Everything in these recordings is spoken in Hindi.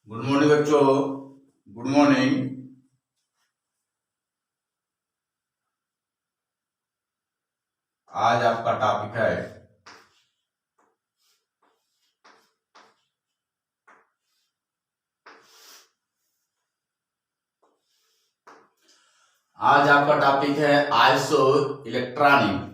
गुड मॉर्निंग बच्चों। Good morning. आज आपका टॉपिक है isoelectronic.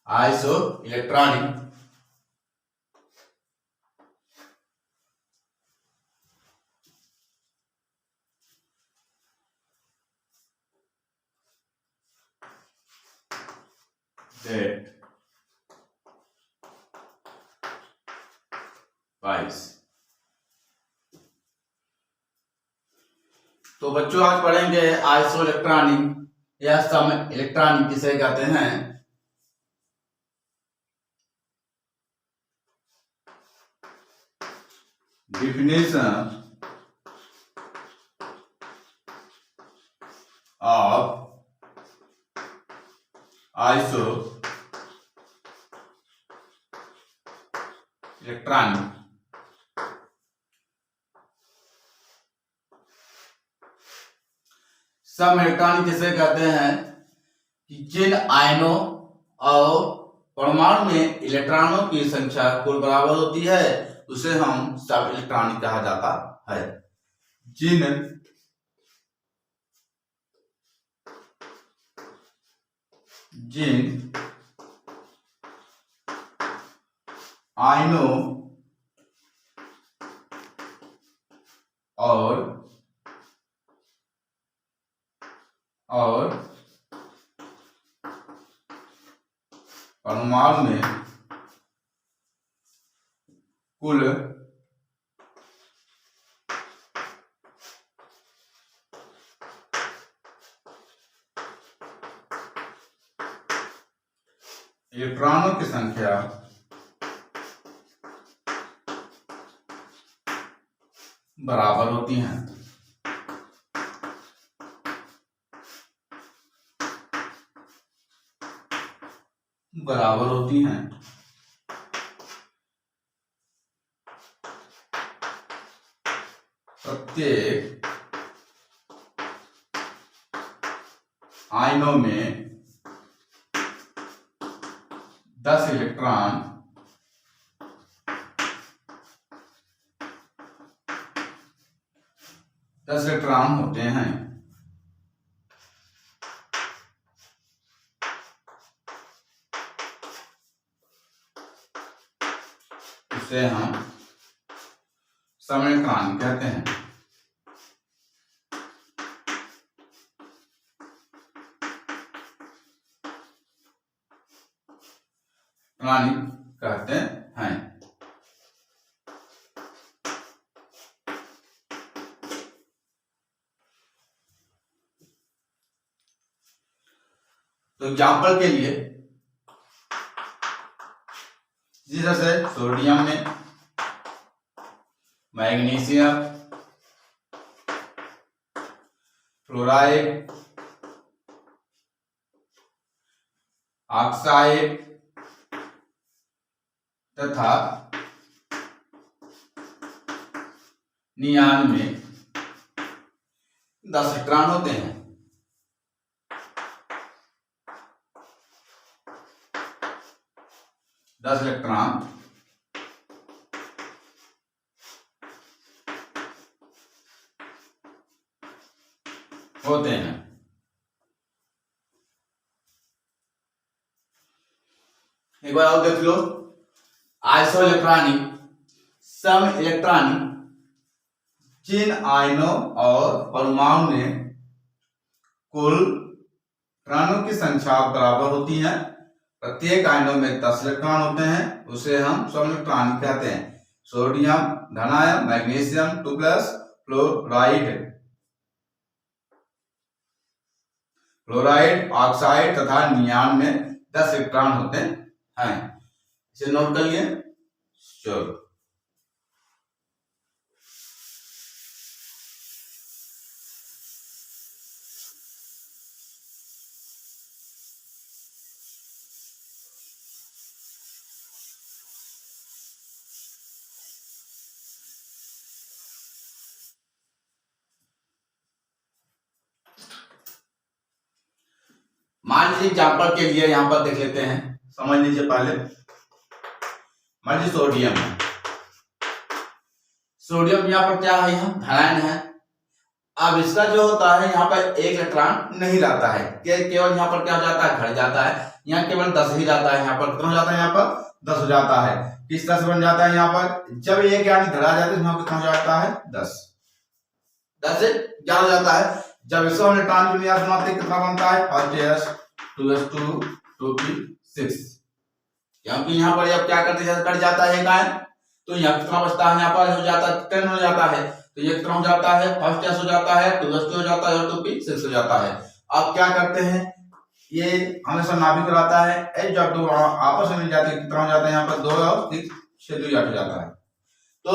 Isoelectronic date 22। तो बच्चों आज पढ़ेंगे आइसो इलेक्ट्रॉनिक या सम इलेक्ट्रॉनिक किसे कहते हैं। Definition of isoelectronic. Some electronic किसे कहते हैं कि जिन आयनों और परमाणु में इलेक्ट्रॉनों की संख्या कुल बराबर होती है उसे हम सब इलेक्ट्रॉनिक कहा जाता है। जिन आयनों और परमाणु में कुल इलेक्ट्रॉनों की संख्या बराबर होती हैं। प्रत्येक आयनों में 10 इलेक्ट्रॉन होते हैं। इसे हम सम इलेक्ट्रॉन कहते हैं। कहते हैं। तो एग्जाम्पल के लिए जैसे सोडियम में मैग्नीशियम, फ्लोराइड, ऑक्साइड तथा नियान में 10 इलेक्ट्रॉन होते हैं। होते हैं। एक बार और देख लो, आइसो इलेक्ट्रॉनिक सम इलेक्ट्रॉनिक जिन आयनों और परमाणु में कुल इलेक्ट्रॉनों की संख्या बराबर होती है। प्रत्येक आयनों में 10 इलेक्ट्रॉन होते हैं, उसे हम सम इलेक्ट्रॉनिक कहते हैं। सोडियम धनायन, मैग्नीशियम 2+, फ्लोराइड ऑक्साइड तथा नियान में 10 इलेक्ट्रॉन होते हैं। इसे नोट कर लिए। चलो मान लीजिए एग्जाम्पल के लिए यहाँ पर देख लेते हैं, समझ लीजिए पहले। मान लीजिए सोडियम है, सोडियम यहाँ पर क्या है, यहाँ धनायन है। अब इसका जो होता है यहाँ पर एक इलेक्ट्रॉन नहीं रहता है, केवल यहाँ पर क्या हो जाता है, घट जाता है। यहाँ केवल 10 ही जाता है, यहाँ पर कितना हो जाता है, यहाँ पर 10 हो जाता है। किस तरह से बन जाता है, यहाँ पर जब एक यानी धरा जाता है यहाँ पर कितना हो जाता है, 10 से क्या हो जाता है। जब इसको हम इलेक्ट्रॉन की विन्यास बनाते हैं कितना बनता है, 1s 2s2 2p6। क्योंकि यहाँ पर अब क्या करते हैं, कट जाता है एक तो यहाँ कितना बचता है, यहाँ पर हो जाता है 10 हो जाता है। तो ये कितना हो जाता है, 1s हो जाता है, 2s2 हो जाता है और 2p6 हो जाता है। अब क्या करते हैं, ये हमेशा नाभिक रहता है, जब दो आपस में मिल जाते हैं कितना हो जाता है, यहाँ पर 2 और 6 6 2 8 हो जाता है। तो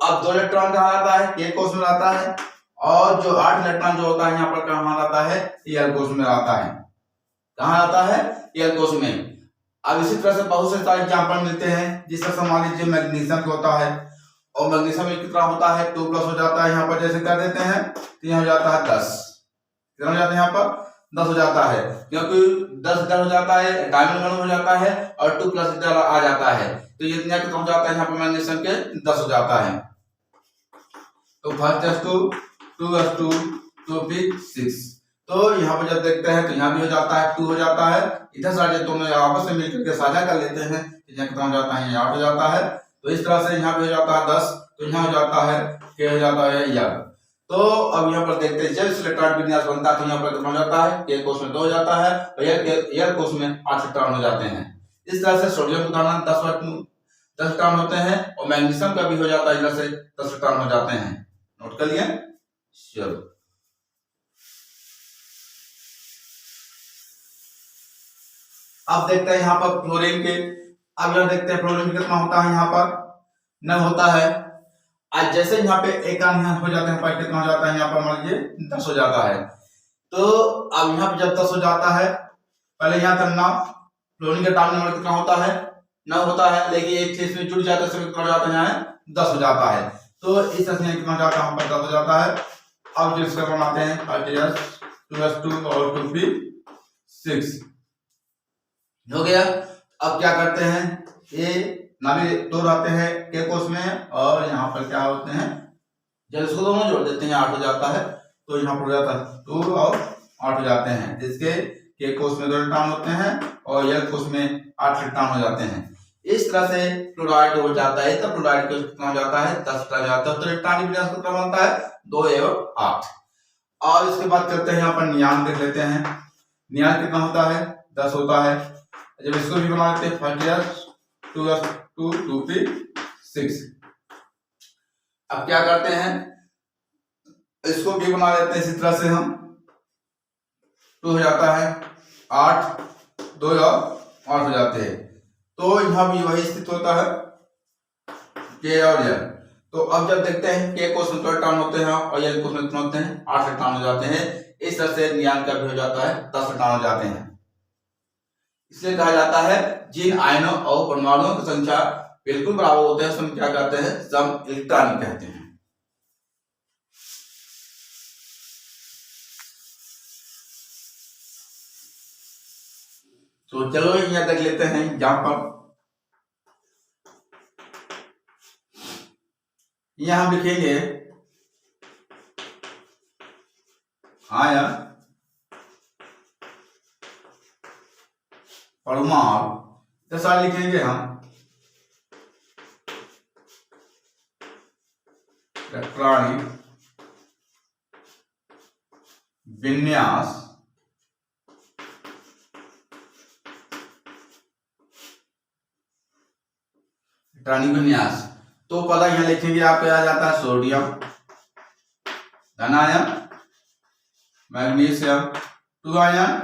अब 2 इलेक्ट्रॉन कहाँ आता है, K कोष में रहता है, और जो 8 इलेक्ट्रॉन जो होता है यहाँ पर कहाँ आता है, L कोष में रहता है। कहाँ आता है, L कोष में। अब इसी तरह से बहुत से सारे एग्जाम्पल मिलते हैं, जिस तरह से मान लीजिए मैग्नीशियम होता है, और मैग्नीशियम में कितना होता है, 2+ हो जाता है। यहाँ पर जैसे कर देते हैं तो यहाँ हो जाता है 10, कितना हो जाता है, यहाँ पर 10 हो जाता है, क्योंकि 10 इधर हो जाता है, डायमंड हो जाता है, और 2+ इधर आ जाता है। तो ये कितना हो जाता है, यहाँ पर मैग्नीशियम के 10 हो जाता है। तो 1s2 2s2 2p6। तो यहाँ पर जब देखते हैं तो यहाँ भी हो जाता है, 2 हो जाता है। इधर सारे दोनों आपस में मिलकर के साझा कर लेते हैं, यहाँ कितना हो जाता है, 8 हो जाता है। तो इस तरह से यहाँ पे हो जाता है 10, तो यहाँ हो जाता है K हो जाता है 11। तो अब यहाँ पर देखते हैं, जब इलेक्ट्रॉन विन्यास बनता है तो यहाँ पर कितना हो जाता है, K कोष में 2 हो जाता है, और L कोष में 8 इलेक्ट्रॉन हो जाते हैं। इस तरह से सोडियम का दाना 10 इलेक्ट्रॉन होते हैं, और मैग्नीशियम का भी हो जाता है, इधर से 10 इलेक्ट्रॉन हो जाते हैं। नोट कर लिए। चलो अब देखते हैं यहाँ पर फ्लोरीन के। अब यह देखते हैं फ्लोरीन कितना होता है, यहाँ पर 9 होता है। आज जैसे यहाँ पे एक यहाँ हो जाते हैं, पर कितना हो जाता है, यहाँ पर मान लीजिए 10 हो जाता है। तो अब यहाँ पे जब 10 हो जाता है, पहले यहाँ करना, फ्लोरीन का डाउन नंबर कितना होता है, 9 होता है, लेकिन एक चीज में जुड़ जाता है, कितना हो जाता है, यहाँ 10 हो जाता है। तो इस तरह से कितना हो जाता है, यहाँ पर 10 हो जाता है। अब जो इसका बनाते हैं 5s 2s2 और 2p6 हो गया। अब क्या करते हैं, ये नाभिक 2 रहते हैं K कोष में, और यहाँ पर क्या होते हैं, जब इसको दोनों जोड़ देते हैं 8 हो जाता है। तो यहाँ पर हो जाता है 2 और 8 हो जाते हैं, जिसके K कोष में 2 इलेक्ट्रॉन होते हैं, और L कोष में 8 इलेक्ट्रॉन हो जाते हैं। इस तरह से फ्लोराइड हो जाता है, तब फ्लोराइड कितना हो जाता है, 10 हो जाता है। तो इलेक्ट्रॉनिक विन्यास कितना बनता है, 2 एवं 8। और इसके बाद करते हैं, यहाँ पर नियान देख लेते हैं। नियान कितना होता है, 10 होता है। जब इसको भी बना लेते हैं 5s 2s2 2p6। अब क्या करते हैं, इसको भी बना लेते हैं इसी तरह से हम। 2 हो जाता है 8, 2 और 8 हो जाते हैं। तो यहाँ भी वही स्थित होता है, K और L। तो अब जब देखते हैं K कोष में 2 इलेक्ट्रॉन होते हैं, और L कोष में कितने होते हैं, 8 इलेक्ट्रॉन हो जाते हैं। इस तरह से नियान का भी हो जाता है, 10 इलेक्ट्रॉन हो जाते हैं। इसलिए कहा जाता है, जिन आयनों और परमाणुओं की संख्या बिल्कुल बराबर होते हैं, उसमें क्या कहते हैं, सम इलेक्ट्रॉनिक कहते हैं। तो चलो यहाँ देख लेते हैं एग्जाम्पल। यहाँ हम लिखेंगे आयन परमाणु, जैसा लिखेंगे हम इलेक्ट्रॉनिक विन्यास इलेक्ट्रॉनिक विन्यास। तो पहला यहाँ लिखेंगे, आपके आ जाता है सोडियम धन आयन, मैग्नीशियम 2 आयन,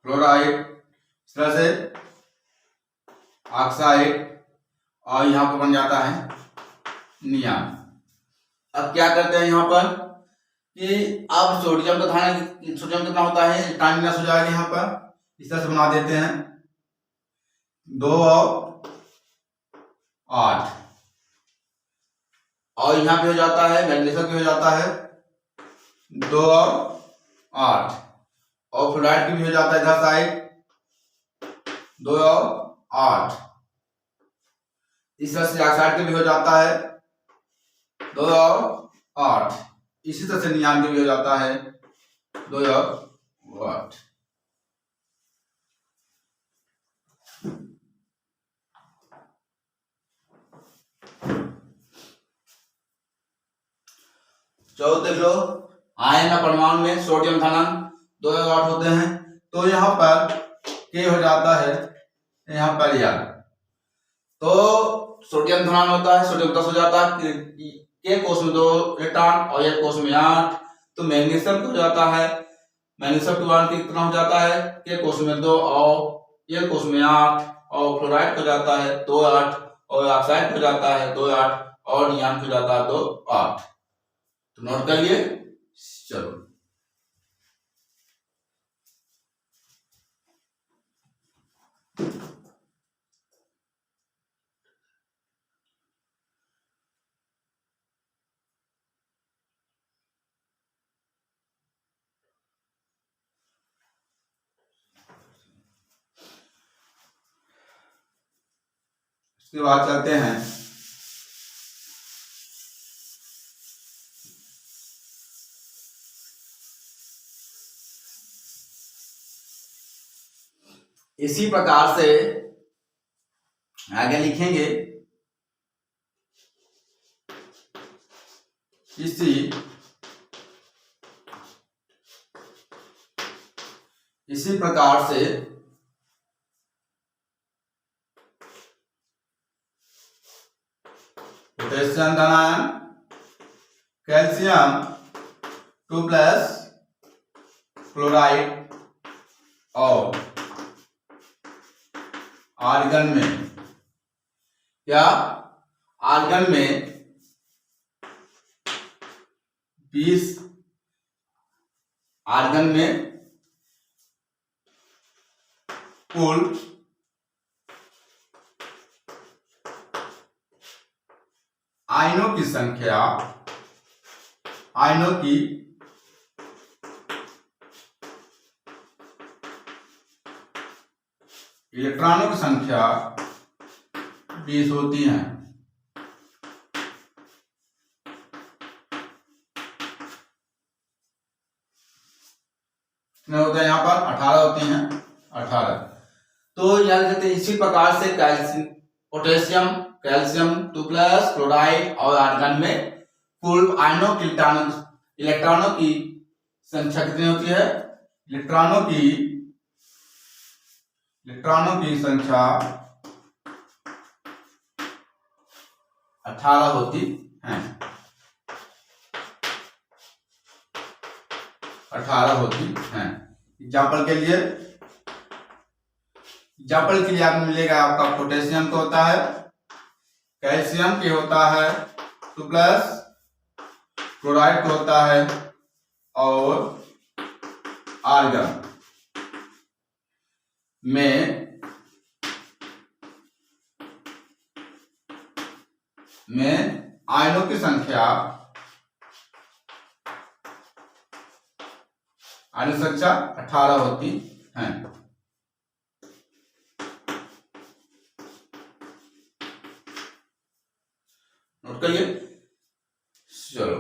क्लोराइड इस तरह से ऑक्साइड, और यहाँ पर बन जाता है नियान। अब क्या करते हैं यहाँ पर कि अब सोडियम का धारण, सोडियम कितना होता है, इलेक्ट्रॉन हो जाएगा यहाँ पर, इस तरह से बना देते हैं 2 और 8, और यहाँ पे हो जाता है मैग्नीशियम भी हो जाता है 2 और 8, और फ्लोराइड की भी हो जाता है इधर साइड 2 और 8, इस तरह से ऑक्साइड के भी हो जाता है 2 और 8, इसी तरह से नियान के भी हो जाता है 2 और 8। चलो देख लो, आयन या परमाणु में सोडियम धनांक 2 और 8 होते हैं, तो यहाँ पर के हो जाता है यहाँ पर यार, तो सोडियम धनांक होता है, सोडियम 10 हो जाता है, के कोष में 2 इलेक्ट्रॉन और एक कोष में 8, तो मैग्नीशियम हो जाता है, मैग्नीशियम 2 आयन कितना हो जाता है, के कोष में 2 और एक कोष में 8, और फ्लोराइड हो जाता है 2 8, और ऑक्साइड हो जाता है 2 8, और नियान हो जाता है 2 8। तो नोट करिए। चलो इसके बाद चलते हैं इसी प्रकार से आगे लिखेंगे, इसी प्रकार से पोटेशियम धनायन, कैल्शियम 2 प्लस क्लोराइड, और आर्गन में, क्या आर्गन में 20, आर्गन में कुल आयनों की संख्या, आयनों की इलेक्ट्रॉनों की संख्या 20 होती है। कितने होते हैं यहाँ पर, 18 होती हैं, 18। तो याद रखते हैं इसी प्रकार से calcium, potassium, calcium 2 plus chloride और आर्गन में कुल आयनों की इलेक्ट्रॉनों की संख्या कितनी होती है, इलेक्ट्रॉनों की संख्या 18 होती है, 18 होती हैं। एग्जाम्पल के लिए आपको मिलेगा, आपका पोटेशियम का होता है, कैल्शियम के होता है 2 प्लस, क्लोराइड का होता है, और आर्गन में आयनों की संख्या, आयन संख्या 18 होती है। नोट करिए। चलो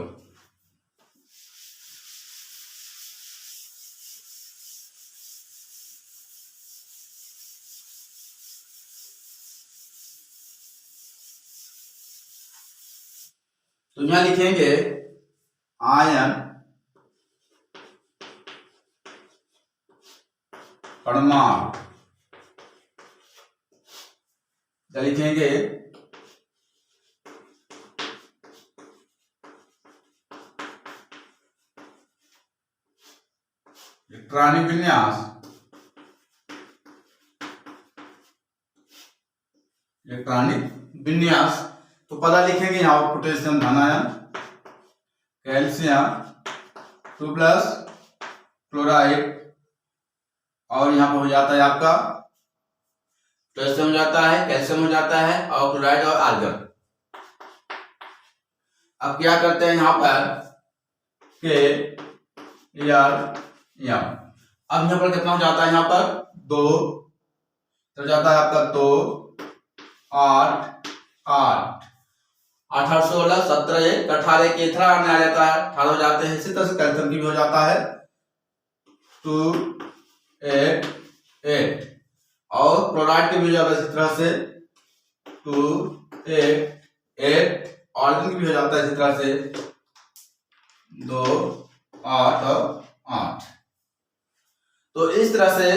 तो यहां लिखेंगे आयन परमाणु क्या लिखेंगे, इलेक्ट्रॉनिक विन्यास, इलेक्ट्रॉनिक विन्यास। तो पता लिखेंगे यहाँ पर पोटेशियम धन आयन, कैल्शियम 2+ क्लोराइड, और यहाँ पर हो जाता है आपका पोटेशियम हो जाता है, कैल्शियम हो जाता है, और क्लोराइड और आर्गन। अब क्या करते हैं यहाँ पर KARM। अब यहाँ पर कितना हो जाता है, यहाँ पर 2 तो जाता है आपका 2 8 8 8 8 16 17 1 18 के इतना आने आ जाता है, 18 हो जाते हैं। इसी तरह से कैल्शियम की भी हो जाता है 2 8 8, और क्लोराइड की भी हो जाता है इसी तरह से 2 8 8, आर्गन की भी हो जाता है इसी तरह से 2 8 और 8। तो इस तरह से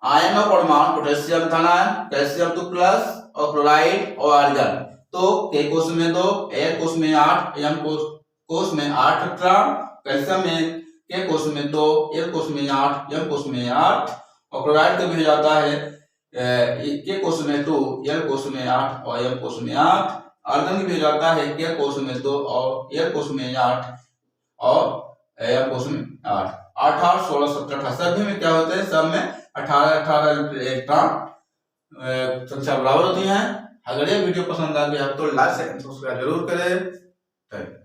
आयन और परमाणु, पोटेशियम धन आयन, कैल्शियम 2+ और क्लोराइड और आर्गन, तो के कोष में 2, एल कोष में 8, एम कोष में 8 इलेक्ट्रॉन, कैल्शियम में के कोष में 2, एल कोष में 8, एम कोष में 8, और क्लोराइड का भी हो जाता है के कोष में 2, एल कोष में 8 और एम कोष में 8, आर्गन की भी हो जाता है के कोष में 2 और एल कोष में 8 और एम कोष में 8। 8 8 16 17 18 सभी में क्या होते हैं, सब में 18 18 इलेक्ट्रॉन संख्या बराबर होती है। अगर ये वीडियो पसंद आ गया तो लाइक, शेयर, सब्सक्राइब जरूर करें।